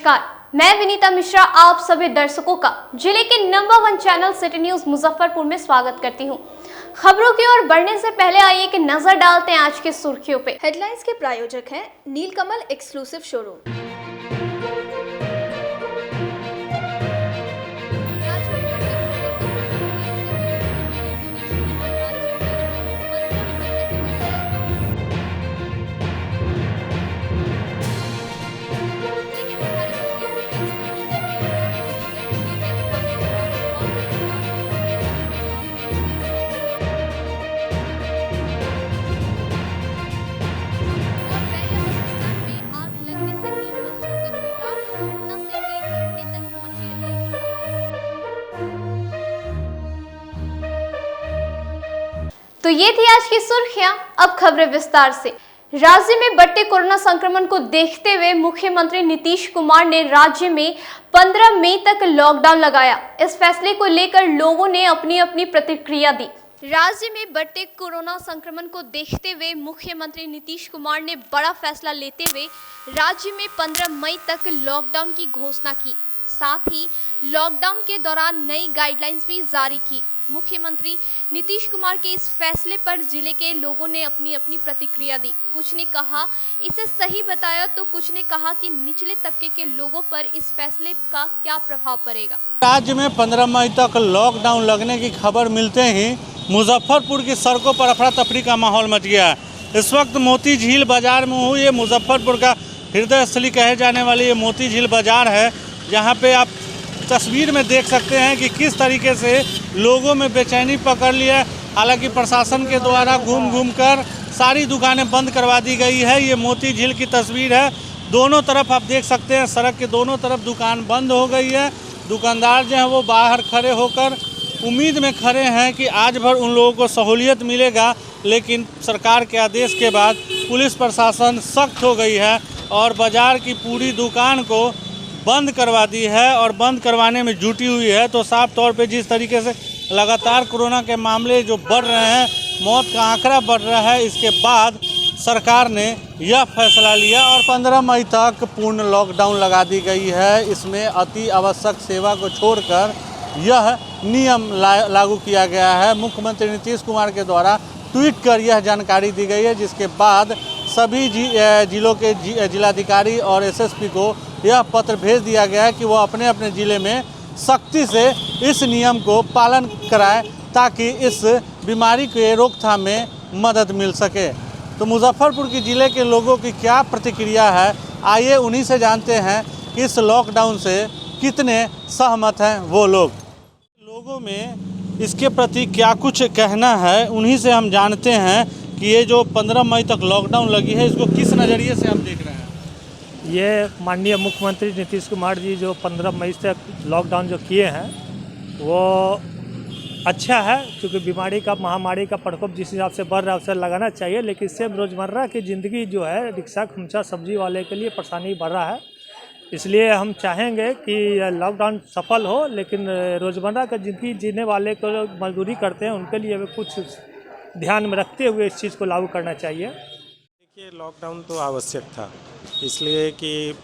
नमस्कार, मैं विनीता मिश्रा आप सभी दर्शकों का जिले के number 1 channel city news Muzaffarpur में स्वागत करती हूं। खबरों की ओर बढ़ने से पहले आइए कि नजर डालते हैं आज की सुर्खियों पे। हेडलाइंस के प्रायोजक हैं नीलकमल एक्सक्लूसिव शोरूम। तो ये थी आज की सुर्खियां। अब खबरें विस्तार से। राज्य में बढ़ते कोरोना संक्रमण को देखते हुए मुख्यमंत्री नीतीश कुमार ने राज्य में 15 मई तक लॉकडाउन लगाया। इस फैसले को लेकर लोगों ने अपनी अपनी प्रतिक्रिया दी। राज्य में बढ़ते कोरोना संक्रमण को देखते हुए मुख्यमंत्री नीतीश कुमार ने बड़ा फैसला लेते हुए राज्य में 15 मई तक लॉकडाउन की घोषणा की। साथ ही लॉकडाउन के दौरान नई गाइडलाइंस भी जारी की। मुख्यमंत्री नीतीश कुमार के इस फैसले पर जिले के लोगों ने अपनी अपनी प्रतिक्रिया दी। कुछ ने कहा इसे सही बताया तो कुछ ने कहा कि निचले तबके के लोगों पर इस फैसले का क्या प्रभाव पड़ेगा। राज्य में 15 मई तक लॉकडाउन लगने की खबर मिलते ही मुजफ्फरपुर की सड़कों पर अफरा तफरी का माहौल मच गया। इस वक्त मोती झील बाजार में हूँ। ये मुजफ्फरपुर का हृदय स्थली कहे जाने वाली ये मोती झील बाजार है, जहाँ पे आप तस्वीर में देख सकते हैं कि किस तरीके से लोगों में बेचैनी पकड़ लिया। हालांकि प्रशासन के द्वारा घूम घूम कर सारी दुकानें बंद करवा दी गई है। ये मोती झील की तस्वीर है। दोनों तरफ आप देख सकते हैं, सड़क के दोनों तरफ दुकान बंद हो गई है। दुकानदार जो हैं वो बाहर खड़े होकर उम्मीद में खड़े हैं कि आज भर उन लोगों को सहूलियत मिलेगा, लेकिन सरकार के आदेश के बाद पुलिस प्रशासन सख्त हो गई है और बाज़ार की पूरी दुकान को बंद करवा दी है और बंद करवाने में जुटी हुई है। तो साफ तौर पे जिस तरीके से लगातार कोरोना के मामले जो बढ़ रहे हैं, मौत का आंकड़ा बढ़ रहा है, इसके बाद सरकार ने यह फैसला लिया और 15 मई तक पूर्ण लॉकडाउन लगा दी गई है। इसमें अति आवश्यक सेवा को छोड़कर यह नियम लागू किया गया है। मुख्यमंत्री नीतीश कुमार के द्वारा ट्वीट कर यह जानकारी दी गई है, जिसके बाद सभी जिलों के जिलाधिकारी और एसएसपी को यह पत्र भेज दिया गया है कि वो अपने अपने ज़िले में सख्ती से इस नियम को पालन कराएं ताकि इस बीमारी के रोकथाम में मदद मिल सके। तो मुजफ्फरपुर की ज़िले के लोगों की क्या प्रतिक्रिया है, आइए उन्हीं से जानते हैं कि इस लॉकडाउन से कितने सहमत हैं वो लोग। लोगों में इसके प्रति क्या कुछ कहना है, उन्हीं से हम जानते हैं कि ये जो 15 मई तक लॉकडाउन लगी है, इसको किस नज़रिए से हम देख रहे हैं। ये माननीय मुख्यमंत्री नीतीश कुमार जी जो 15 मई से लॉकडाउन जो किए हैं वो अच्छा है, क्योंकि बीमारी का महामारी का प्रकोप जिस हिसाब से बढ़ रहा है उसे लगाना चाहिए। लेकिन इससे रोज़मर्रा की ज़िंदगी जो है रिक्शा खुमचा सब्जी वाले के लिए परेशानी बढ़ रहा है। इसलिए हम चाहेंगे कि लॉकडाउन सफल हो, लेकिन रोज़मर्रा की ज़िंदगी जीने वाले को मजदूरी करते हैं उनके लिए कुछ ध्यान में रखते हुए इस चीज़ को लागू करना चाहिए। देखिए, लॉकडाउन तो आवश्यक था, इसलिए कि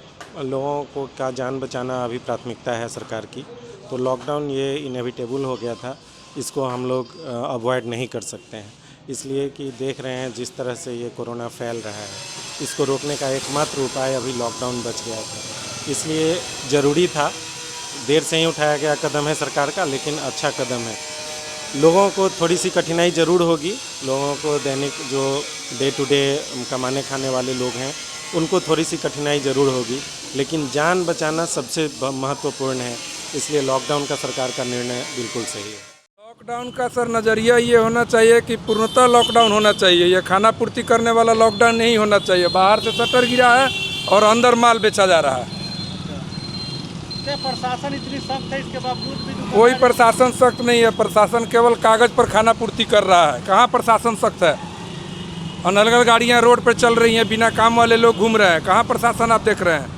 लोगों को का जान बचाना अभी प्राथमिकता है सरकार की। तो लॉकडाउन ये इनएविटेबल हो गया था, इसको हम लोग अवॉइड नहीं कर सकते हैं। इसलिए कि देख रहे हैं जिस तरह से ये कोरोना फैल रहा है, इसको रोकने का एकमात्र उपाय अभी लॉकडाउन बच गया था। इसलिए ज़रूरी था, देर से ही उठाया गया कदम है सरकार का, लेकिन अच्छा कदम है। लोगों को थोड़ी सी कठिनाई ज़रूर होगी। लोगों को दैनिक जो डे टू डे कमाने खाने वाले लोग हैं उनको थोड़ी सी कठिनाई ज़रूर होगी, लेकिन जान बचाना सबसे महत्वपूर्ण है। इसलिए लॉकडाउन का सरकार का निर्णय बिल्कुल सही है। लॉकडाउन का सर नज़रिया ये होना चाहिए कि पूर्णतः लॉकडाउन होना चाहिए। ये खाना पूर्ति करने वाला लॉकडाउन नहीं होना चाहिए। बाहर से शटर गिरा है और अंदर माल बेचा जा रहा है। प्रशासन इतनी सख्त है, इसके बावजूद भी कोई प्रशासन सख्त नहीं है। प्रशासन केवल कागज़ पर खाना पूर्ति कर रहा है। कहाँ प्रशासन सख्त है? अनलगल गाड़ियाँ रोड पर चल रही हैं, बिना काम वाले लोग घूम रहे हैं। कहाँ प्रशासन आप देख रहे हैं?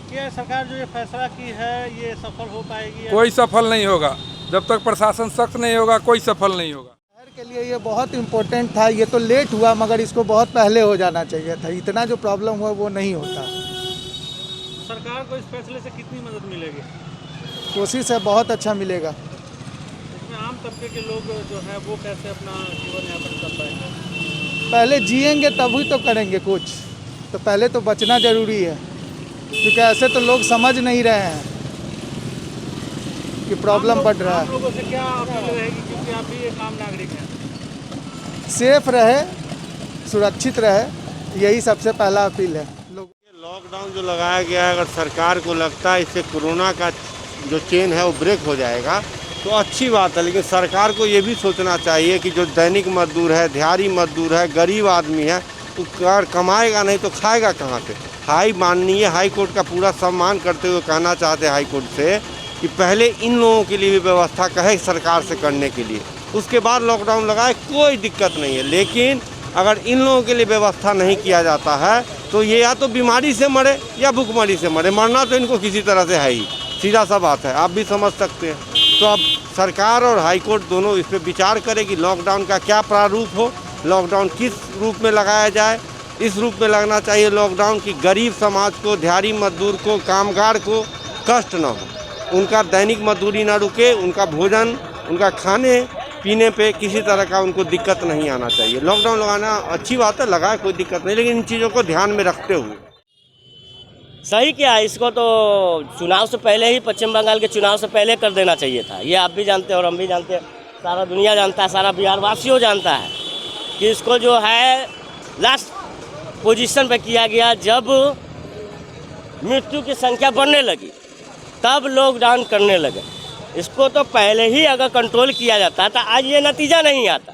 क्या सरकार जो ये फैसला की है ये सफल हो पाएगी? कोई सफल नहीं होगा। जब तक प्रशासन सख्त नहीं होगा कोई सफल नहीं होगा। शहर के लिए ये बहुत इम्पोर्टेंट था। ये तो लेट हुआ, मगर इसको बहुत पहले हो जाना चाहिए था। इतना जो प्रॉब्लम हुआ वो नहीं होता। सरकार को इस फैसले से कितनी मदद मिलेगी? कोशिश है बहुत अच्छा मिलेगा। इसमें आम तबके के लोग जो है वो कैसे अपना जीवन यापन कर पाएंगे? पहले जिएंगे तभी तो करेंगे कुछ, तो पहले तो बचना ज़रूरी है, क्योंकि ऐसे तो लोग समझ नहीं रहे हैं कि प्रॉब्लम बढ़ रहा आप है। लोगों से क्या अपील रहेगी, क्योंकि आप भी एक आम नागरिक हैं? सेफ रहे, सुरक्षित रहे, यही सबसे पहला अपील है। लॉकडाउन जो लगाया गया है, अगर सरकार को लगता है इससे कोरोना का जो चेन है वो ब्रेक हो जाएगा तो अच्छी बात है, लेकिन सरकार को ये भी सोचना चाहिए कि जो दैनिक मजदूर है, दिहाड़ी मजदूर है, गरीब आदमी है, तो कमाएगा नहीं तो खाएगा कहाँ से। माननीय हाई कोर्ट का पूरा सम्मान करते हुए कहना चाहते हैं हाई कोर्ट से कि पहले इन लोगों के लिए भी व्यवस्था कहे सरकार से करने के लिए, उसके बाद लॉकडाउन लगाए, कोई दिक्कत नहीं है। लेकिन अगर इन लोगों के लिए व्यवस्था नहीं किया जाता है तो ये या तो बीमारी से मरे या भूखमरी से मरे, मरना तो इनको किसी तरह से है ही, सीधा सा बात है, आप भी समझ सकते हैं। तो अब सरकार और हाई कोर्ट दोनों इस पर विचार करें कि लॉकडाउन का क्या प्रारूप हो, लॉकडाउन किस रूप में लगाया जाए। इस रूप में लगना चाहिए लॉकडाउन की गरीब समाज को, दिहाड़ी मजदूर को, कामगार को कष्ट न हो, उनका दैनिक मजदूरी ना रुके, उनका भोजन, उनका खाने पीने पे किसी तरह का उनको दिक्कत नहीं आना चाहिए। लॉकडाउन लगाना अच्छी बात है, लगाए कोई दिक्कत नहीं, लेकिन इन चीज़ों को ध्यान में रखते हुए। सही क्या है, इसको तो चुनाव से पहले ही, पश्चिम बंगाल के चुनाव से पहले कर देना चाहिए था। ये आप भी जानते हैं और हम भी जानते हैं, सारा दुनिया जानता है, सारा बिहार वासियों जानता है कि इसको जो है लास्ट पोजीशन पे किया गया। जब मृत्यु की संख्या बढ़ने लगी तब लॉकडाउन करने लगे। इसको तो पहले ही अगर कंट्रोल किया जाता तो आज ये नतीजा नहीं आता,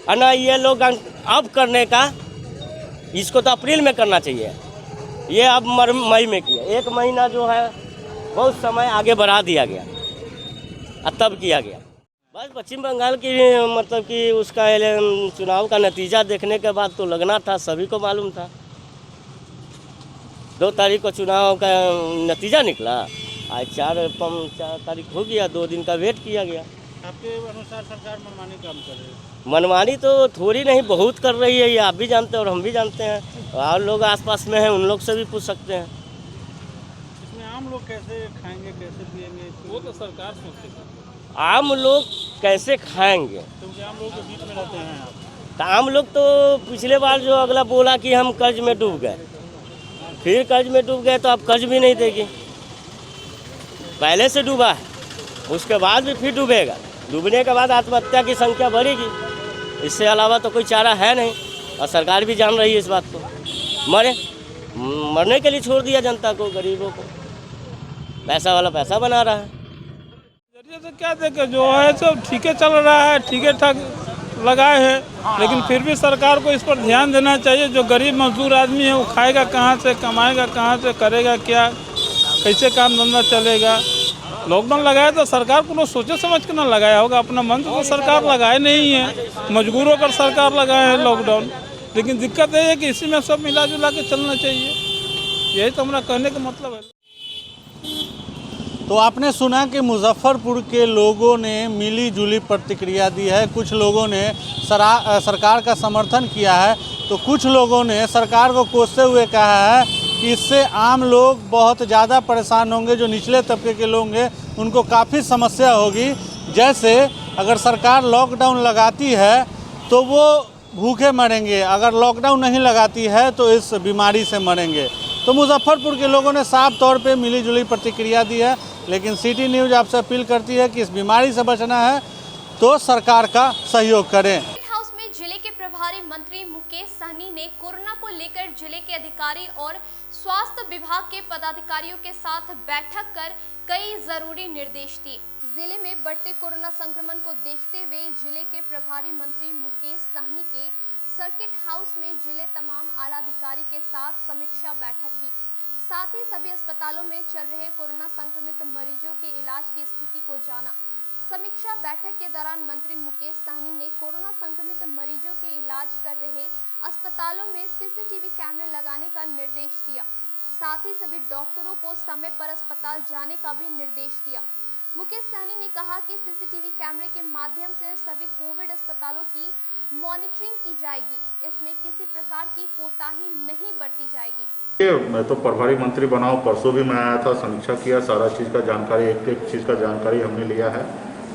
और ना ये लॉकडाउन अब करने का, इसको तो अप्रैल में करना चाहिए, ये अब मई में किया। 1 महीना जो है बहुत समय आगे बढ़ा दिया गया और तब किया गया। बस पश्चिम बंगाल की मतलब कि उसका चुनाव का नतीजा देखने के बाद तो लगना था, सभी को मालूम था। 2 तारीख को चुनाव का नतीजा निकला, आज 4 तारीख हो गया, 2 दिन का वेट किया गया। आपके अनुसार सरकार मनमानी काम कर रही है? मनमानी तो थोड़ी नहीं, बहुत कर रही है, ये आप भी जानते हैं और हम भी जानते हैं, और लोग आसपास में हैं उन लोग से भी पूछ सकते हैं। इसमें आम लोग कैसे खाएंगे, कैसे पिएंगे, वो तो सरकार सोचेगी। आम लोग कैसे खाएंगे, क्योंकि आम लोग के बीच में रहते हैं आप। तो आम लोग तो पिछले बार जो अगला बोला कि हम कर्ज में डूब गए, फिर कर्ज में डूब गए तो अब कर्ज भी नहीं देगी। पहले से डूबा है, उसके बाद भी फिर डूबेगा, डूबने के बाद आत्महत्या की संख्या बढ़ेगी, इससे अलावा तो कोई चारा है नहीं, और सरकार भी जान रही है इस बात को। मरने के लिए छोड़ दिया जनता को, गरीबों को, पैसा वाला पैसा बना रहा है। जरिए से क्या देखे, जो है सब ठीक है चल रहा है, ठीक है ठाक लगाए हैं, लेकिन फिर भी सरकार को इस पर ध्यान देना चाहिए। जो गरीब मजदूर आदमी है वो खाएगा कहाँ से, कमाएगा कहाँ से, करेगा क्या, कैसे काम धंधा चलेगा। लॉकडाउन लगाया तो सरकार को सोचे समझ के ना लगाया होगा, अपना मन तो सरकार लगाए नहीं है, मजबूर होकर सरकार लगाए है लॉकडाउन। लेकिन दिक्कत ये है कि इसी में सब मिला जुला के चलना चाहिए, यही तो हमारा कहने का मतलब है। तो आपने सुना कि मुजफ्फरपुर के लोगों ने मिली जुली प्रतिक्रिया दी है। कुछ लोगों ने सरकार का समर्थन किया है, तो कुछ लोगों ने सरकार को कोसते हुए कहा है कि इससे आम लोग बहुत ज़्यादा परेशान होंगे, जो निचले तबके के लोग हैं उनको काफ़ी समस्या होगी। जैसे अगर सरकार लॉकडाउन लगाती है तो वो भूखे मरेंगे, अगर लॉकडाउन नहीं लगाती है तो इस बीमारी से मरेंगे। तो मुजफ्फरपुर के लोगों ने साफ तौर पे मिली जुली प्रतिक्रिया दी है, लेकिन सिटी न्यूज़ आपसे अपील करती है कि इस बीमारी से बचना है तो सरकार का सहयोग करें। हाउस में जिले के प्रभारी मंत्री मुकेश सहनी ने कोरोना को लेकर जिले के अधिकारी और स्वास्थ्य विभाग के पदाधिकारियों के साथ बैठक कर कई जरूरी निर्देश दिए। जिले में बढ़ते कोरोना संक्रमण को देखते हुए जिले के प्रभारी मंत्री मुकेश सहनी के सर्किट हाउस में जिले तमाम आला अधिकारी के साथ समीक्षा बैठक की। साथ ही सभी अस्पतालों में चल रहे कोरोना संक्रमित मरीजों के इलाज की स्थिति को जाना। समीक्षा बैठक के दौरान मंत्री मुकेश सहनी ने कोरोना संक्रमित मरीजों के इलाज कर रहे अस्पतालों में सीसीटीवी कैमरे लगाने का निर्देश दिया। साथ ही सभी डॉक्टरों को समय पर अस्पताल जाने का भी निर्देश दिया। मुकेश सहनी ने कहा कि सीसीटीवी कैमरे के माध्यम से सभी कोविड अस्पतालों की मॉनिटरिंग की जाएगी, इसमें किसी प्रकार की कोताही नहीं बरती जाएगी। मैं तो प्रभारी मंत्री बना हूँ, परसों भी मैं आया था, समीक्षा किया, सारा चीज़ का जानकारी, एक एक चीज़ का जानकारी हमने लिया है।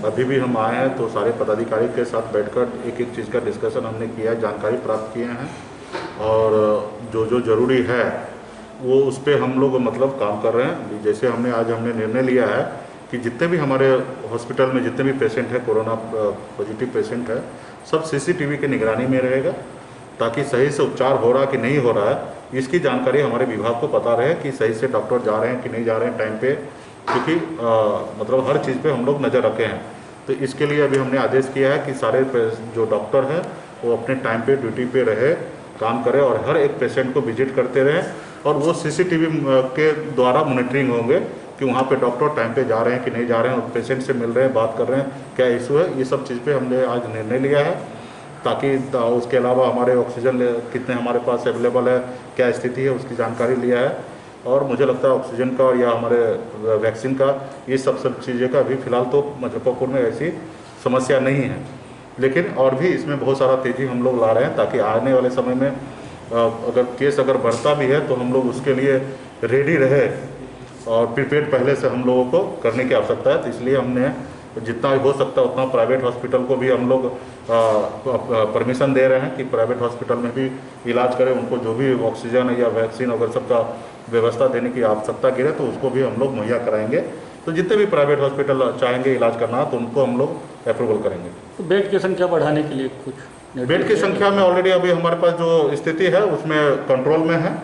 अभी भी हम आए हैं तो सारे पदाधिकारी के साथ बैठकर एक एक चीज़ का डिस्कशन हमने किया है, जानकारी प्राप्त किए हैं और जो जो ज़रूरी है वो उस पर हम लोग मतलब काम कर रहे हैं। जैसे हमने निर्णय लिया है कि जितने भी हमारे हॉस्पिटल में जितने भी पेशेंट हैं, कोरोना पॉजिटिव पेशेंट है, सब CCTV की निगरानी में रहेगा ताकि सही से उपचार हो रहा कि नहीं हो रहा है इसकी जानकारी हमारे विभाग को पता रहे कि सही से डॉक्टर जा रहे हैं कि नहीं जा रहे हैं टाइम पे, क्योंकि मतलब हर चीज़ पे हम लोग नज़र रखे हैं। तो इसके लिए अभी हमने आदेश किया है कि सारे जो डॉक्टर हैं वो अपने टाइम पे ड्यूटी पे रहे, काम करें और हर एक पेशेंट को विजिट करते रहें और वो CCTV के द्वारा मॉनिटरिंग होंगे कि वहाँ पे डॉक्टर टाइम पे जा रहे हैं कि नहीं जा रहे हैं और पेशेंट से मिल रहे हैं, बात कर रहे हैं, क्या इशू है, ये सब चीज़ पे हमने आज निर्णय लिया है। ताकि उसके अलावा हमारे ऑक्सीजन कितने हमारे पास अवेलेबल है, क्या स्थिति है, उसकी जानकारी लिया है और मुझे लगता है ऑक्सीजन का या हमारे वैक्सीन का ये सब चीज़ें का अभी फ़िलहाल तो मुजफ्फरपुर में ऐसी समस्या नहीं है, लेकिन और भी इसमें बहुत सारा तेज़ी हम लोग ला रहे हैं ताकि आने वाले समय में अगर केस बढ़ता भी है तो हम लोग उसके लिए रेडी रहे और प्रिपेयर पहले से हम लोगों को करने की आवश्यकता है। तो इसलिए हमने जितना हो सकता है उतना प्राइवेट हॉस्पिटल को भी हम लोग परमिशन दे रहे हैं कि प्राइवेट हॉस्पिटल में भी इलाज करें, उनको जो भी ऑक्सीजन या वैक्सीन अगर सबका व्यवस्था देने की आवश्यकता गिरे तो उसको भी हम लोग मुहैया कराएंगे। तो जितने भी प्राइवेट हॉस्पिटल चाहेंगे इलाज करना तो उनको हम लोग अप्रूवल करेंगे। तो बेड की संख्या बढ़ाने के लिए कुछ बेड की संख्या में ऑलरेडी अभी हमारे पास जो स्थिति है उसमें कंट्रोल में है,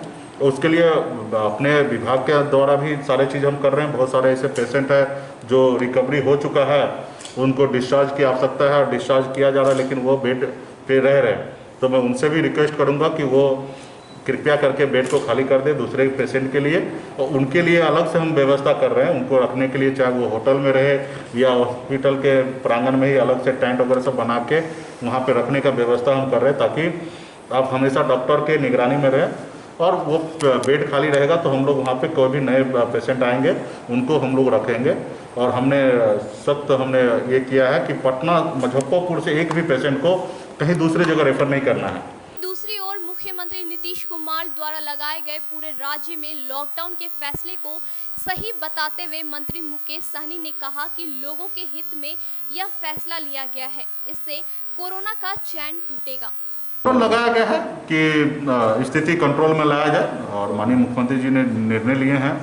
उसके लिए अपने विभाग के द्वारा भी सारे चीज़ हम कर रहे हैं। बहुत सारे ऐसे पेशेंट हैं जो रिकवरी हो चुका है, उनको डिस्चार्ज की आवश्यकता है और डिस्चार्ज किया जा रहा है, लेकिन वो बेड पे रह रहे हैं। तो मैं उनसे भी रिक्वेस्ट करूंगा कि वो कृपया करके बेड को खाली कर दे दूसरे पेशेंट के लिए, और उनके लिए अलग से हम व्यवस्था कर रहे हैं उनको रखने के लिए, चाहे वो होटल में रहे या हॉस्पिटल के प्रांगण में ही अलग से टेंट वगैरह सब बना के वहाँ पर रखने का व्यवस्था हम कर रहे हैं ताकि आप हमेशा डॉक्टर के निगरानी में रहें और वो बेड खाली रहेगा तो हम लोग वहाँ पे कोई भी नए पेशेंट आएंगे उनको हम लोग रखेंगे। और हमने ये किया है कि पटना मुजफ्फरपुर से एक भी पेशेंट को कहीं दूसरी जगह रेफर नहीं करना है। दूसरी ओर मुख्यमंत्री नीतीश कुमार द्वारा लगाए गए पूरे राज्य में लॉकडाउन के फैसले को सही बताते हुए मंत्री मुकेश सहनी ने कहा कि लोगों के हित में यह फैसला लिया गया है, इससे कोरोना का चैन टूटेगा। लगाया गया है कि स्थिति कंट्रोल में लाया जाए और माननीय मुख्यमंत्री जी ने निर्णय लिए हैं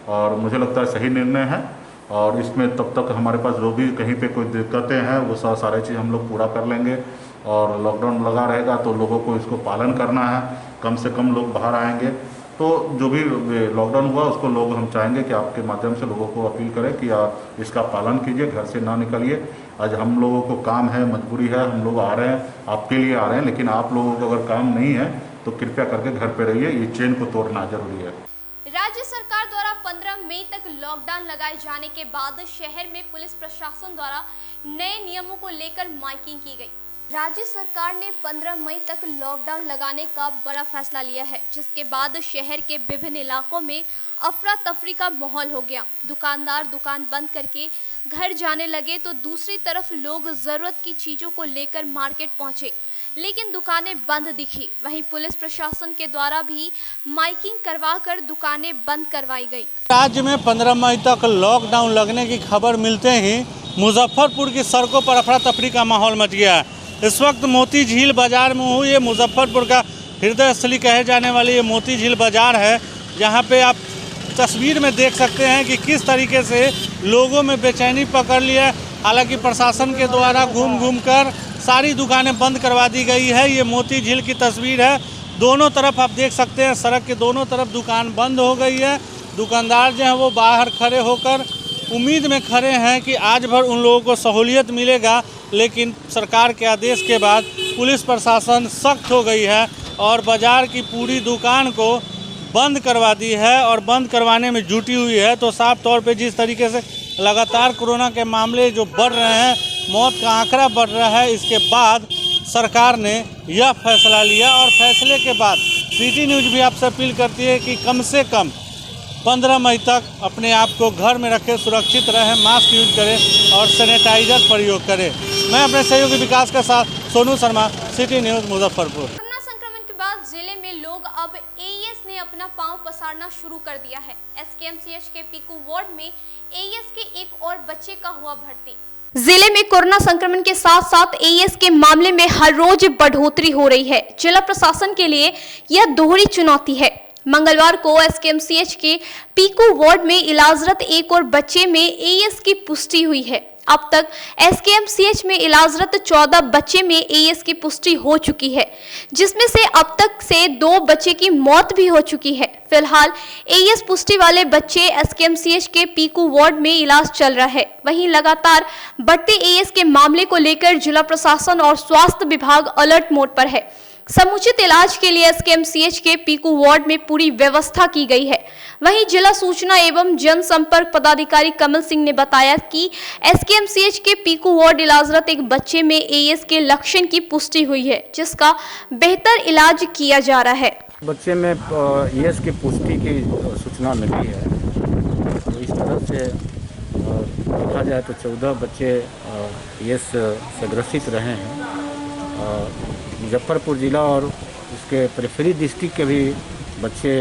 और मुझे लगता है सही निर्णय है और इसमें तब तक हमारे पास जो भी कहीं पे कोई दिक्कतें हैं वो सारी चीज़ हम लोग पूरा कर लेंगे और लॉकडाउन लगा रहेगा तो लोगों को इसको पालन करना है, कम से कम लोग बाहर आएंगे। तो जो भी लॉकडाउन हुआ उसको लोग हम चाहेंगे कि आपके माध्यम से लोगों को अपील करें कि आप इसका पालन कीजिए, घर से ना निकलिए। आज हम लोगों को काम है, मजबूरी है, हम लोग आ रहे हैं, आपके लिए आ रहे हैं, लेकिन आप लोगों को अगर काम नहीं है तो कृपया करके घर पे रहिए, ये चेन को तोड़ना जरूरी है। राज्य सरकार द्वारा 15 मई तक लॉकडाउन लगाए जाने के बाद शहर में पुलिस प्रशासन द्वारा नए नियमों को लेकर माइकिंग की गई। राज्य सरकार ने 15 मई तक लॉकडाउन लगाने का बड़ा फैसला लिया है, जिसके बाद शहर के विभिन्न इलाकों में अफरा तफरी का माहौल हो गया। दुकानदार दुकान बंद करके घर जाने लगे तो दूसरी तरफ लोग जरूरत की चीजों को लेकर मार्केट पहुंचे, लेकिन दुकानें बंद दिखी। वहीं पुलिस प्रशासन के द्वारा भी माइकिंग करवाकर दुकानें बंद करवाई गई। राज्य में 15 मई तक लॉकडाउन लगने की खबर मिलते ही मुजफ्फरपुर की सड़कों पर अफरा तफरी का माहौल मच गया है। इस वक्त मोती झील बाजार में हूँ। ये मुजफ्फरपुर का हृदय स्थली कहे जाने वाली ये मोती झील बाजार है, जहाँ पे आप तस्वीर में देख सकते हैं कि किस तरीके से लोगों में बेचैनी पकड़ लिया। हालांकि प्रशासन के द्वारा घूम घूम कर सारी दुकानें बंद करवा दी गई है। ये मोती झील की तस्वीर है। दोनों तरफ आप देख सकते हैं, सड़क के दोनों तरफ दुकान बंद हो गई है। दुकानदार जो हैं वो बाहर खड़े होकर उम्मीद में खड़े हैं कि आज भर उन लोगों को सहूलियत मिलेगा, लेकिन सरकार के आदेश के बाद पुलिस प्रशासन सख्त हो गई है और बाज़ार की पूरी दुकान को बंद करवा दी है और बंद करवाने में जुटी हुई है। तो साफ तौर पे जिस तरीके से लगातार कोरोना के मामले जो बढ़ रहे हैं, मौत का आंकड़ा बढ़ रहा है, इसके बाद सरकार ने यह फैसला लिया और फैसले के बाद सिटी न्यूज़ भी आपसे अपील करती है कि कम से कम 15 मई तक अपने आप को घर में रखें, सुरक्षित रहें, मास्क यूज करें और सैनिटाइजर प्रयोग करें। मैं अपने सहयोगी विकास के साथ Sonu Sharma, city news Muzaffarpur. Corona संक्रमण के बाद जिले में लोग अब AES ने अपने अपना पांव पसारना शुरू कर दिया है। एसकेएमसीएच के पीकू वार्ड में एईएस के एक और बच्चे का हुआ भर्ती। जिले में कोरोना संक्रमण के साथ साथ एईएस के मामले में हर रोज बढ़ोतरी हो रही है। जिला प्रशासन के लिए यह दोहरी चुनौती है। मंगलवार को एसकेएमसीएच के पीकू वार्ड में इलाजरत एक और बच्चे में एईएस की पुष्टि हुई है। अब तक एसकेएमसीएच में इलाजरत 14 बच्चे में एईएस की पुष्टि हो चुकी है, जिसमें से अब तक से 2 बच्चे की मौत भी हो चुकी है। फिलहाल एईएस पुष्टि वाले बच्चे एसकेएमसीएच के पीकू वार्ड में इलाज चल रहा है। वहीं लगातार बढ़ते एईएस के मामले को लेकर जिला प्रशासन और स्वास्थ्य विभाग अलर्ट मोड पर है। समुचित इलाज के लिए एसकेएमसीएच के पीकू वार्ड में पूरी व्यवस्था की गई है। वहीं जिला सूचना एवं जनसंपर्क पदाधिकारी कमल सिंह ने बताया कि एसकेएमसीएच के पीकू वार्ड इलाजरत एक बच्चे में एईएस के लक्षण की पुष्टि हुई है, जिसका बेहतर इलाज किया जा रहा है। बच्चे में एईएस की पुष्टि की सूचना मिली है, तो इस तरह से देखा जाए तो 14 बच्चे एईएस से ग्रसित रहे हैं। मुजफ्फरपुर ज़िला और उसके पेरिफेरी डिस्ट्रिक्ट के भी बच्चे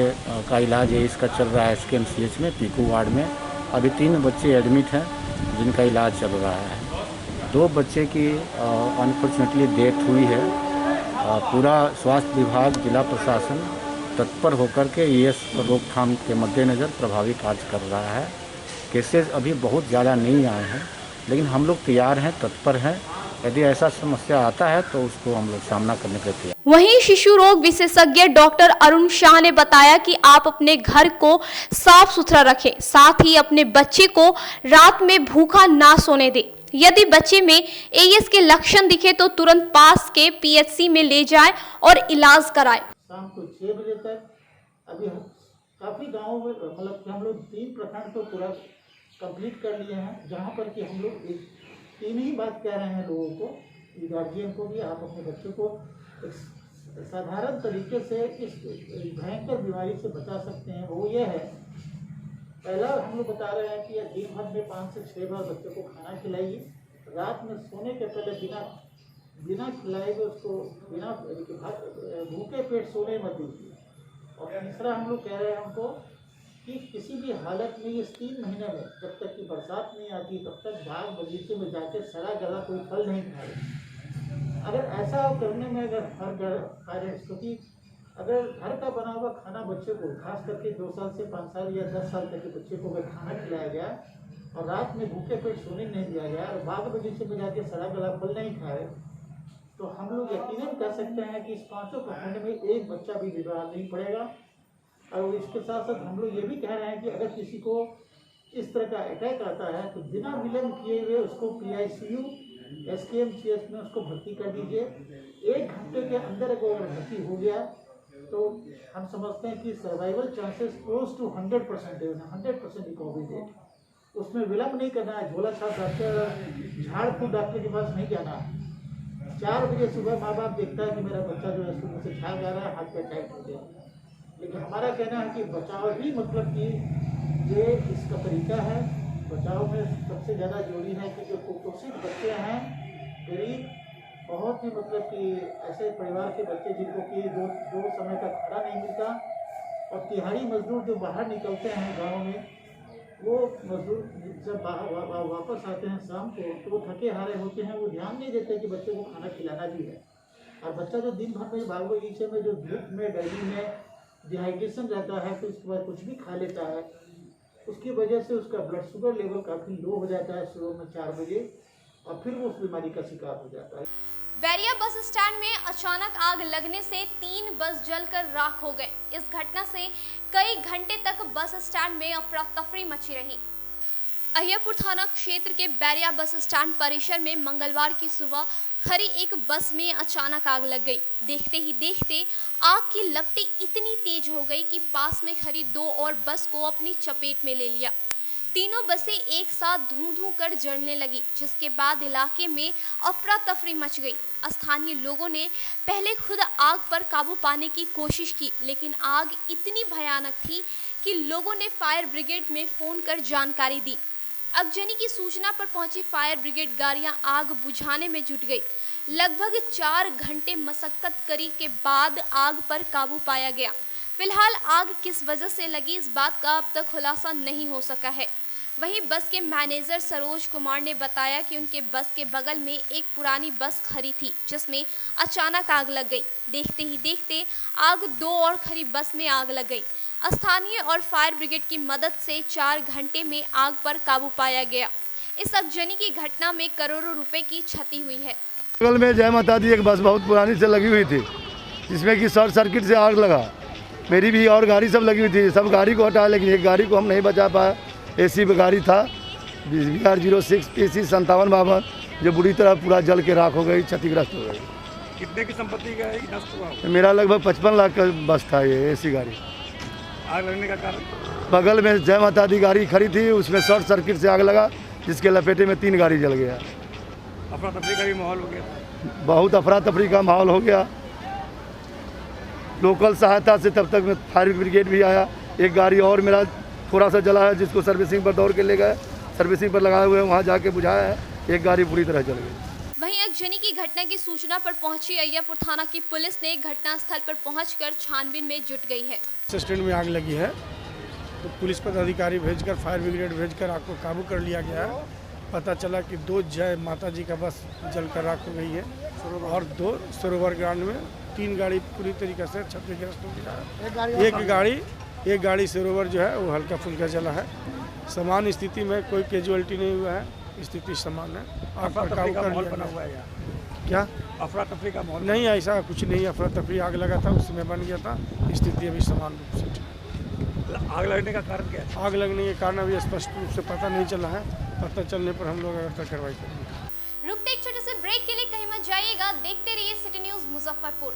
का इलाज एईएस का चल रहा है एसकेएमसीएच में पीकू वार्ड में। अभी 3 बच्चे एडमिट हैं जिनका इलाज चल रहा है। 2 बच्चे की अनफॉर्चुनेटली डेथ हुई है। पूरा स्वास्थ्य विभाग, जिला प्रशासन तत्पर होकर के एईएस रोकथाम के मद्देनज़र प्रभावी कार्य कर रहा है। केसेस अभी बहुत ज़्यादा नहीं आए हैं, लेकिन हम लोग तैयार हैं, तत्पर हैं। यदि ऐसा समस्या आता है तो उसको हम लोग सामना करने के लिए। वहीं शिशु रोग विशेषज्ञ डॉक्टर अरुण शाह ने बताया कि आप अपने घर को साफ सुथरा रखें, साथ ही अपने बच्चे को रात में भूखा ना सोने दें। यदि बच्चे में एईएस के लक्षण दिखे तो तुरंत पास के पीएचसी में ले जाएं और इलाज कराएं। शाम को 6 बजे तक अभी काफ़ी गाँव में मतलब हम लोग 3 प्रखंड तो पूरा कंप्लीट कर लिए हैं, जहाँ पर कि हम लोग 3 ही बात कह रहे हैं लोगों को, गार्जियन को भी, आप अपने बच्चे को एक साधारण तरीके से इस भयंकर बीमारी से बचा सकते हैं। वो ये है, पहला हम लोग बता रहे हैं कि दिन भर में 5 से 6 बार बच्चे को खाना खिलाइए। रात में सोने के पहले बिना खिलाए हुए उसको बिना भूखे पेट सोने मत दीजिए। और तीसरा हम लोग कह रहे हैं हमको कि किसी भी हालत में इस 3 महीने में जब तक कि बरसात नहीं आती तब तक बाग बगीचे में जाके सड़ा गला कोई फल नहीं खाए। अगर ऐसा करने में अगर हर कार्य, क्योंकि अगर घर का बना हुआ खाना बच्चे को, खास करके 2 साल से 5 साल या 10 साल तक के बच्चे को अगर खाना खिलाया गया और रात में भूखे पेट सोने नहीं दिया गया और बाग बगीचे में जाके सड़ा गला फल नहीं खाए, तो हम लोग यकीनन कह सकते हैं कि इस 5 प्रखंड में एक बच्चा भी बीमार नहीं पड़ेगा। और इसके साथ साथ हम लोग ये भी कह रहे हैं कि अगर किसी को इस तरह का अटैक आता है तो बिना विलम्ब किए हुए उसको पीआईसीयू एसकेएमसीएच में उसको भर्ती कर दीजिए। 1 घंटे के अंदर अगर भर्ती हो गया तो हम समझते हैं कि सर्वाइवल चांसेस क्लोज टू 100% है, 100% रिकवरी रेट। उसमें विलम्ब नहीं करना है, झोला छाप डॉक्टर, झाड़ फूक डॉक्टर के पास नहीं जाना। 4 बजे सुबह माँ बाप देखता है कि मेरा बच्चा जो है स्कूल से झाग आ रहा है, हाथ पे अटैक हो गया। लेकिन हमारा कहना है कि बचाव ही मतलब कि ये इसका तरीका है। बचाव में सबसे ज़्यादा जरूरी है कि जो कुपोषित बच्चे हैं, गरीब, बहुत ही मतलब कि ऐसे परिवार के बच्चे जिनको कि दो समय का खाना नहीं मिलता, और तिहाड़ी मजदूर जो बाहर निकलते हैं गाँव में, वो मजदूर जब वापस आते हैं शाम को तो वो थके हारे होते हैं, वो ध्यान नहीं देते कि बच्चे को खाना खिलाना भी है। और बच्चा जो दिन भर में बाग बगीचे में जो धूप में, गर्मी में डिहाइड्रेशन रहता है, तो उसके बाद कुछ भी खा लेता है, उसकी वजह से उसका ब्लड शुगर लेवल काफ़ी लो हो जाता है सुबह में 4 बजे, और फिर वो उस बीमारी का शिकार हो जाता है। बैरिया बस स्टैंड में अचानक आग लगने से 3 बस जलकर राख हो गए। इस घटना से कई घंटे तक बस स्टैंड में अफरा तफरी मची रही। अहियापुर थाना क्षेत्र के बैरिया बस स्टैंड परिसर में मंगलवार की सुबह खड़ी एक बस में अचानक आग लग गई। देखते ही देखते आग की लपटें इतनी तेज हो गई कि पास में खड़ी 2 और बस को अपनी चपेट में ले लिया। तीनों बसें एक साथ धूं-धूं कर जलने लगी, जिसके बाद इलाके में अफरा तफरी मच गई। स्थानीय लोगों ने पहले खुद आग पर काबू पाने की कोशिश की, लेकिन आग इतनी भयानक थी कि लोगों ने फायर ब्रिगेड में फ़ोन कर जानकारी दी। अगजनी की सूचना पर पहुंची फायर ब्रिगेड गाड़ियां आग बुझाने में जुट गई। लगभग 4 घंटे मशक्कत करी के बाद आग पर काबू पाया गया। फिलहाल आग किस वजह से लगी इस बात का अब तक खुलासा नहीं हो सका है। वहीं बस के मैनेजर सरोज कुमार ने बताया कि उनके बस के बगल में एक पुरानी बस खड़ी थी जिसमें अचानक आग लग गई। देखते ही देखते आग 2 और खड़ी बस में आग लग गई। स्थानीय और फायर ब्रिगेड की मदद से 4 घंटे में आग पर काबू पाया गया। इस अगजनी की घटना में करोड़ों रुपए की क्षति हुई है। बगल में जय माता दी एक बस बहुत पुरानी से लगी हुई थी जिसमें कि शॉर्ट सर्किट से आग लगा। मेरी भी और गाड़ी सब लगी हुई थी, सब गाड़ी को हटाया लेकिन एक गाड़ी को हम नहीं बचा पाए। एसी गाड़ी था BR06 PC 5752 जो बुरी तरह पूरा जल के राख हो गई, क्षतिग्रस्त हो गई। कितने की संपत्ति का नष्ट हुआ? मेरा लगभग 55 लाख का बस था ये एसी गाड़ी। आग लगने का कारण? बगल में जय माता दी गाड़ी खड़ी थी, उसमें शॉर्ट सर्किट से आग लगा जिसके लपेटे में 3 गाड़ी जल गया। अफरा तफरी का भी माहौल हो गया? बहुत अफरा तफरी का माहौल हो गया। लोकल सहायता से तब तक फायर ब्रिगेड भी आया। एक गाड़ी और मेरा थोड़ा सा जला है जिसको सर्विसिंग पर दौड़ के ले गए, सर्विसिंग पर लगाए हुए वहाँ जाके बुझाया है। एक गाड़ी पूरी तरह जल गई। वहीं अगजनी की घटना की सूचना पर पहुंची अय्यापुर थाना की पुलिस ने घटनास्थल पर पहुंचकर छानबीन में जुट गई है। बस स्टैंड में आग लगी है तो पुलिस पदाधिकारी भेजकर फायर ब्रिगेड भेजकर आग को काबू कर लिया गया है। पता चला कि 2 जय माता जी का बस जलकर राख हो गई है और 2 सरोवर ग्राउंड में 3 गाड़ी पूरी तरीके से क्षतिग्रस्त हो गया है। एक गाड़ी सरोवर जो है वो हल्का फुल्का जला है। सामान्य स्थिति में कोई कैजुअलिटी नहीं हुआ है, स्थिति समान है। आग पर काबू कर लिया हुआ है। क्या अफरा तफरी का माहौल? नहीं, ऐसा कुछ नहीं। अफरा तफरी आग लगा था उस समय बन गया था, स्थिति अभी समान रूप से। आग लगने का कारण क्या है? आग लगने के कारण अभी स्पष्ट रूप से पता नहीं चला है। पता चलने पर हम लोग व्यवस्था कार्रवाई करेंगे। रुकते एक छोटे से ब्रेक के लिए कहीं मत जाइएगा, देखते रहिए सिटी न्यूज मुजफ्फरपुर।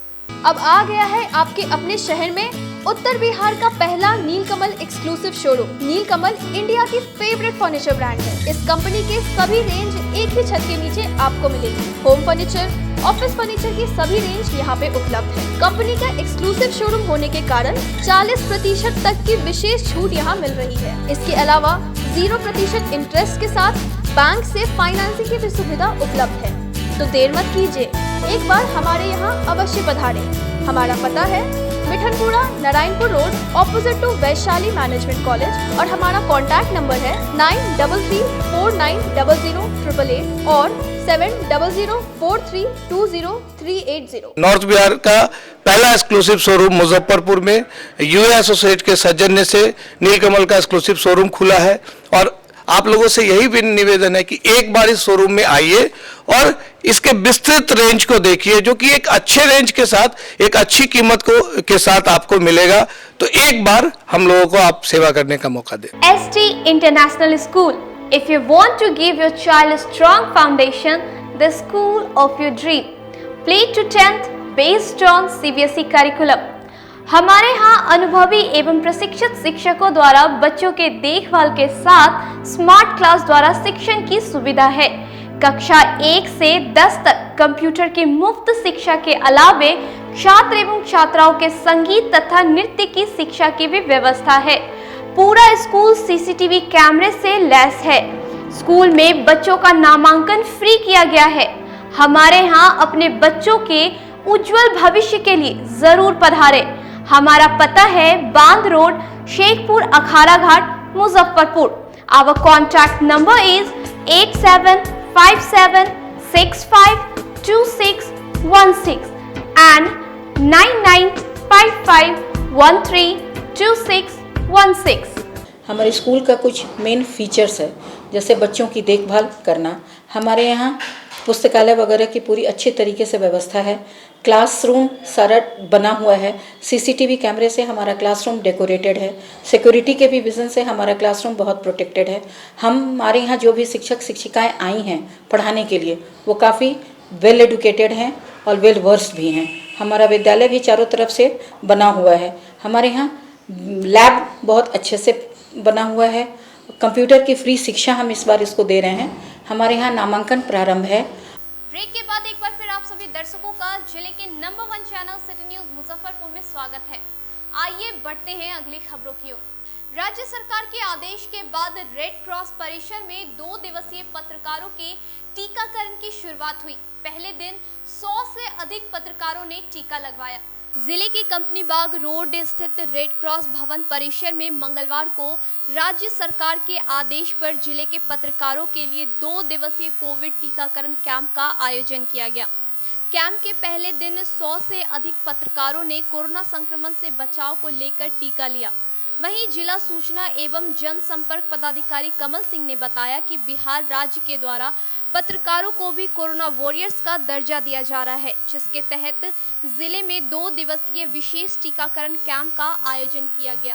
अब आ गया है आपके अपने शहर में उत्तर बिहार का पहला नीलकमल एक्सक्लूसिव शोरूम। नीलकमल इंडिया की फेवरेट फर्नीचर ब्रांड है। इस कंपनी के सभी रेंज एक ही छत के नीचे आपको मिलेगी। होम फर्नीचर, ऑफिस फर्नीचर की सभी रेंज यहाँ पे उपलब्ध है। कंपनी का एक्सक्लूसिव शोरूम होने के कारण 40% तक की विशेष छूट यहाँ मिल रही है। इसके अलावा 0% इंटरेस्ट के साथ बैंक से फाइनेंसिंग की भी सुविधा उपलब्ध है। तो देर मत कीजिए, एक बार हमारे यहाँ अवश्य पधारें। हमारा पता है Mithanpura, Narayanpur road, opposite to Vaishali management college और हमारा कॉन्टैक्ट नंबर है 9334900888 और 7004320380। नॉर्थ बिहार का पहला एक्सक्लूसिव शोरूम मुजफ्फरपुर में यूए एसोसिएट के सौजन्य से नीलकमल का एक्सक्लूसिव शोरूम खुला है और आप लोगों से यही भी निवेदन है कि एक बार इस शोरूम में आइए और इसके विस्तृत रेंज को देखिए जो कि एक अच्छे रेंज के साथ एक अच्छी कीमत के साथ आपको मिलेगा। तो एक बार हम लोगों को आप सेवा करने का मौका दें। ST International School. If you want to give your child a strong foundation, the school of your dream. Play to 10th based on CBSE curriculum. हमारे यहाँ अनुभवी एवं प्रशिक्षित शिक्षकों द्वारा बच्चों के देखभाल के साथ स्मार्ट क्लास द्वारा शिक्षण की सुविधा है। कक्षा 1 से 10 तक कंप्यूटर की मुफ्त शिक्षा के अलावे छात्र एवं छात्राओं के संगीत तथा नृत्य की शिक्षा की भी व्यवस्था है। पूरा स्कूल CCTV कैमरे से लैस है। स्कूल में बच्चों का नामांकन फ्री किया गया है। हमारे यहाँ अपने बच्चों के उज्जवल भविष्य के लिए जरूर पधारें। हमारा पता है बांध road, Shekhpur Akhara Ghat, Muzaffarpur. Our contact number is 8757652616 and 9955132616। हमारे स्कूल का कुछ मेन फीचर्स है, जैसे बच्चों की देखभाल करना। हमारे यहाँ पुस्तकालय वगैरह की पूरी अच्छे तरीके से व्यवस्था है। क्लासरूम सारा बना हुआ है। CCTV कैमरे से हमारा क्लासरूम डेकोरेटेड है। सिक्योरिटी के भी विजन से हमारा क्लासरूम बहुत प्रोटेक्टेड है। हमारे यहाँ जो भी शिक्षक शिक्षिकाएं आई हैं पढ़ाने के लिए वो काफ़ी वेल एडुकेटेड हैं और वेल वर्स्ड भी हैं। हमारा विद्यालय भी चारों तरफ से बना हुआ है। हमारे यहाँ लैब बहुत अच्छे से बना हुआ है। कंप्यूटर की फ्री शिक्षा हम इस बार इसको दे रहे हैं। हमारे यहाँ नामांकन प्रारंभ है। ब्रेक के बाद एक बार फिर आप सभी दर्शकों का जिले के number 1 channel city news Muzaffarpur में स्वागत है। आइए बढ़ते हैं अगली खबरों की ओर। राज्य सरकार के आदेश के बाद रेड क्रॉस परिसर में 2 दिवसीय पत्रकारों के टीकाकरण की शुरुआत हुई। पहले दिन 100 से अधिक पत्रकारों ने टीका लगवाया। जिले के कंपनी बाग रोड स्थित रेड क्रॉस भवन परिसर में मंगलवार को राज्य सरकार के आदेश पर जिले के पत्रकारों के लिए 2 दिवसीय कोविड टीकाकरण कैंप का आयोजन किया गया। कैंप के पहले दिन 100 से अधिक पत्रकारों ने कोरोना संक्रमण से बचाव को लेकर टीका लिया। वहीं जिला सूचना एवं जनसंपर्क पदाधिकारी कमल सिंह ने बताया कि बिहार राज्य के द्वारा पत्रकारों को भी कोरोना वॉरियर्स का दर्जा दिया जा रहा है, जिसके तहत जिले में 2 दिवसीय विशेष टीकाकरण कैंप का आयोजन किया गया।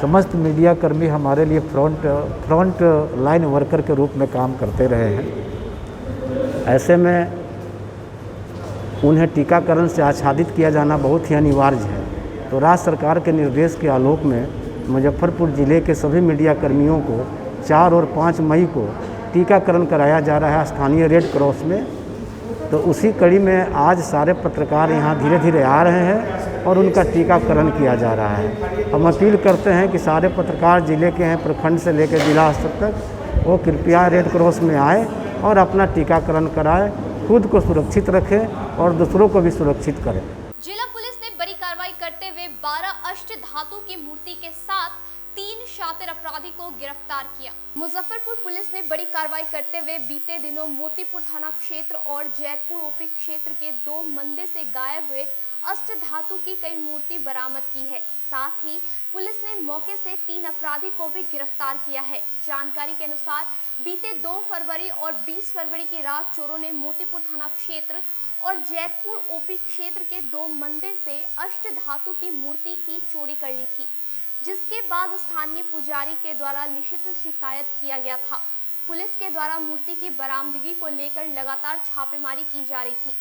समस्त मीडिया कर्मी हमारे लिए फ्रंट लाइन वर्कर के रूप में काम करते रहे हैं। ऐसे में उन्हें टीकाकरण से आच्छादित किया जाना बहुत ही अनिवार्य है। तो राज्य सरकार के निर्देश के आलोक में मुजफ्फरपुर जिले के सभी मीडिया कर्मियों को 4 और 5 मई को टीकाकरण कराया जा रहा है स्थानीय रेड क्रॉस में। तो उसी कड़ी में आज सारे पत्रकार यहाँ धीरे धीरे आ रहे हैं और उनका टीकाकरण किया जा रहा है। हम अपील करते हैं कि सारे पत्रकार जिले के हैं, प्रखंड से लेकर जिला स्तर तक, वो कृपया रेड क्रॉस में आए और अपना टीकाकरण कराएं, खुद को सुरक्षित रखें और दूसरों को भी सुरक्षित करें। जिला पुलिस ने बड़ी कार्रवाई करते हुए 12 अष्ट धातु की मूर्ति के साथ 3 शातिर अपराधी को गिरफ्तार किया। मुजफ्फरपुर पुलिस ने बड़ी कार्रवाई करते हुए बीते दिनों मोतीपुर थाना क्षेत्र और जैतपुर ओपी क्षेत्र के 2 मंदिर से गायब हुए अष्ट धातु की कई मूर्ति बरामद की है। साथ ही पुलिस ने मौके से 3 अपराधी को भी गिरफ्तार किया है। जानकारी के अनुसार बीते 2 फरवरी और 20 फरवरी की रात चोरों ने मोतीपुर थाना क्षेत्र और जैतपुर ओपी क्षेत्र के 2 मंदिर से अष्ट धातु की मूर्ति की चोरी कर ली थी, जिसके बाद स्थानीय पुजारी के द्वारा लिखित शिकायत किया गया था। पुलिस के द्वारा मूर्ति की बरामदगी को लेकर लगातार छापेमारी की जा रही थी।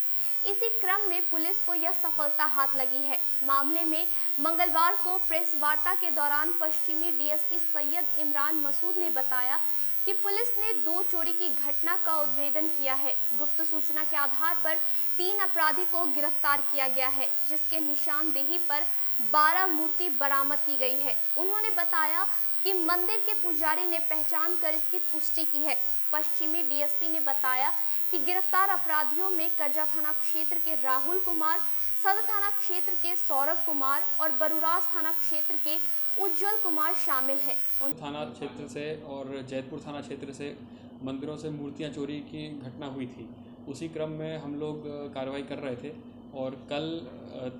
इसी क्रम में पुलिस को यह सफलता हाथ लगी है। मामले में मंगलवार को प्रेस वार्ता के दौरान पश्चिमी डीएसपी सैयद इमरान मसूद ने बताया कि पुलिस ने 2 चोरी की घटना का उद्भेदन किया है। गुप्त सूचना के आधार पर 3 अपराधी को गिरफ्तार किया गया है, जिसके निशानदेही पर 12 मूर्ति बरामद की गई है। उन्होंने बताया कि मंदिर के पुजारी ने पहचान कर इसकी पुष्टि की है। पश्चिमी डीएसपी ने बताया कि गिरफ्तार अपराधियों में करजा थाना क्षेत्र के राहुल कुमार, सदर थाना क्षेत्र के सौरभ कुमार और बरुराज थाना क्षेत्र के उज्जवल कुमार शामिल हैं। थाना क्षेत्र से और जैतपुर थाना क्षेत्र से मंदिरों से मूर्तियां चोरी की घटना हुई थी। उसी क्रम में हम लोग कार्रवाई कर रहे थे और कल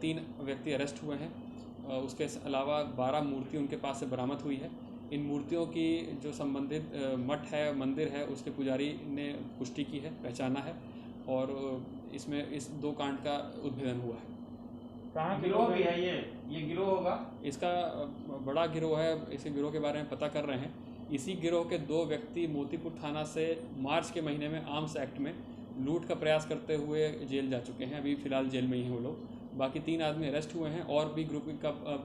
3 व्यक्ति अरेस्ट हुए हैं। उसके अलावा 12 मूर्ति उनके पास से बरामद हुई है। इन मूर्तियों की जो संबंधित मठ है, मंदिर है, उसके पुजारी ने पुष्टि की है, पहचाना है और इसमें इस 2 कांड का उद्भेदन हुआ है। कहाँ गिरोह भी है ये गिरोह होगा? इसका बड़ा गिरोह है, इसी गिरोह के बारे में पता कर रहे हैं। इसी गिरोह के 2 व्यक्ति मोतीपुर थाना से मार्च के महीने में आर्म्स एक्ट में लूट का प्रयास करते हुए जेल जा चुके हैं। अभी फिलहाल जेल में ही वो लोग। बाकी 3 आदमी अरेस्ट हुए हैं और भी ग्रुप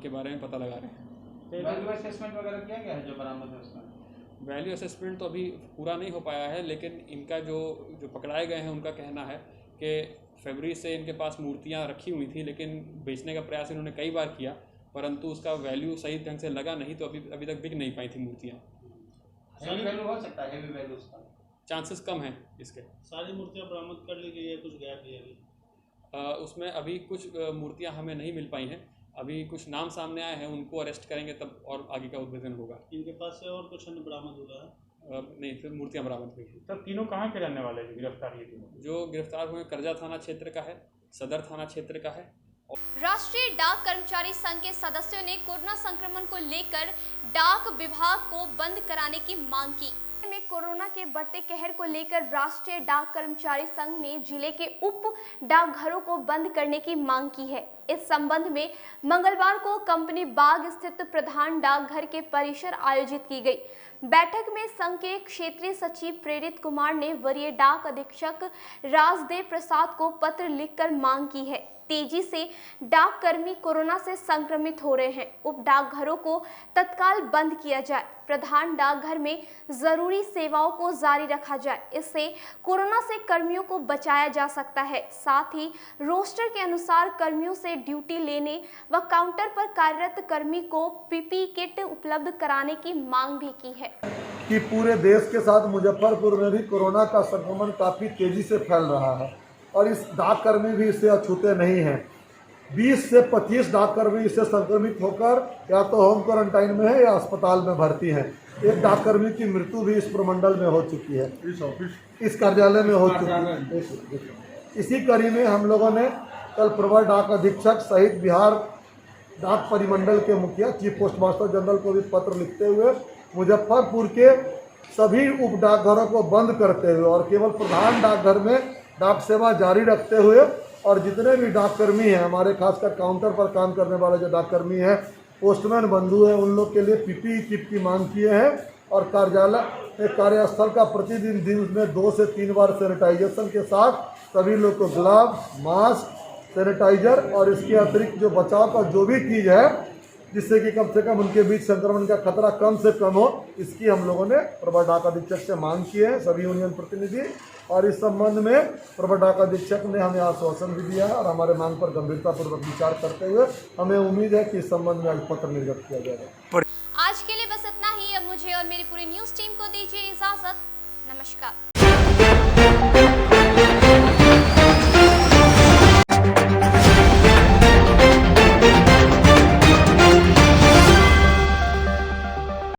के बारे में पता लगा रहे हैं। वैल्यू असेसमेंट वगैरह किया गया है जो बरामद है उसका? वैल्यू असेसमेंट तो अभी पूरा नहीं हो पाया है, लेकिन इनका जो पकड़ाए गए हैं उनका कहना है कि फरवरी से इनके पास मूर्तियां रखी हुई थी, लेकिन बेचने का प्रयास इन्होंने कई बार किया, परंतु उसका वैल्यू सही ढंग से लगा नहीं, तो अभी तक बिक नहीं पाई थी मूर्तियां। हेवी वैल्यू हो सकता है, हेवी वैल्यू उसका चांसेस कम हैं इसके। सारी मूर्तियां बरामद कर ली गई है, कुछ गैप है अभी? उसमें अभी कुछ मूर्तियां हमें नहीं मिल पाई हैं। अभी कुछ नाम सामने आए हैं, उनको अरेस्ट करेंगे तब और आगे का उद्भेदन होगा। इनके पास से और कुछ अन्य बरामद हुआ है? नहीं, फिर मूर्तियां बरामद हुई हैं। तब तीनों कहाँ के रहने वाले हैं गिरफ्तार? ये तीनों जो गिरफ्तार हुए करजा थाना क्षेत्र का है, सदर थाना क्षेत्र का है। राष्ट्रीय डाक कर्मचारी संघ के सदस्यों ने कोरोना संक्रमण को लेकर डाक विभाग को बंद कराने की मांग की। में कोरोना के बढ़ते कहर को लेकर राष्ट्रीय डाक कर्मचारी संघ ने जिले के उप डाकघरों को बंद करने की मांग की है। इस संबंध में मंगलवार को कंपनी बाग स्थित प्रधान डाकघर के परिसर आयोजित की गई। बैठक में संघ के क्षेत्रीय सचिव प्रेरित कुमार ने वरीय डाक अधीक्षक राजदेव प्रसाद को पत्र लिखकर मांग की है। तेजी से डाक कर्मी कोरोना से संक्रमित हो रहे हैं। उप डाकघरों को तत्काल बंद किया जाए। प्रधान डाकघर में जरूरी सेवाओं को जारी रखा जाए। इससे कोरोना से कर्मियों को बचाया जा सकता है। साथ ही रोस्टर के अनुसार कर्मियों से ड्यूटी लेने व काउंटर पर कार्यरत कर्मी को पीपीई किट उपलब्ध कराने की मांग भी की है। कि पूरे देश के साथ मुजफ्फरपुर में भी कोरोना का संक्रमण काफ़ी तेजी से फैल रहा है और इस डाककर्मी भी इससे अछूते नहीं हैं। 20 से 25 डाककर्मी इससे संक्रमित होकर या तो होम क्वारंटाइन में है या अस्पताल में भर्ती हैं। एक डाककर्मी की मृत्यु भी इस प्रमंडल में हो चुकी है, इस कार्यालय में हो चुकी है। इसी कड़ी में हम लोगों ने कल प्रवर डाक अधीक्षक सहित बिहार डाक परिमंडल के मुखिया चीफ पोस्ट मास्टर जनरल को भी पत्र लिखते हुए मुजफ्फरपुर के सभी उप डाकघरों को बंद करते हुए और केवल प्रधान डाकघर में डाक सेवा जारी रखते हुए और जितने भी डाककर्मी हैं हमारे, खासकर काउंटर पर काम करने वाले जो डाककर्मी हैं, पोस्टमैन बंधु हैं, उन लोग के लिए पीपीई किट की मांग किए हैं और कार्यस्थल का प्रतिदिन दिन में 2 से 3 बार सैनिटाइजेशन के साथ सभी लोग को ग्लव, मास्क, सैनिटाइजर और इसके अतिरिक्त जो बचाव का जो भी चीज़ है जिससे कि कम से कम उनके बीच संक्रमण का खतरा कम से कम हो, इसकी हम लोगों ने प्रवर डाक अधीक्षक से मांग की है, सभी यूनियन प्रतिनिधि। और इस संबंध में प्रवर डाक अधीक्षक ने हमें आश्वासन भी दिया है और हमारे मांग पर गंभीरतापूर्वक विचार करते हुए हमें उम्मीद है कि इस संबंध में आज पत्र निर्गत किया जाएगा। आज के लिए बस इतना ही। अब मुझे और मेरी पूरी न्यूज़ टीम को दीजिए इजाज़त। नमस्कार।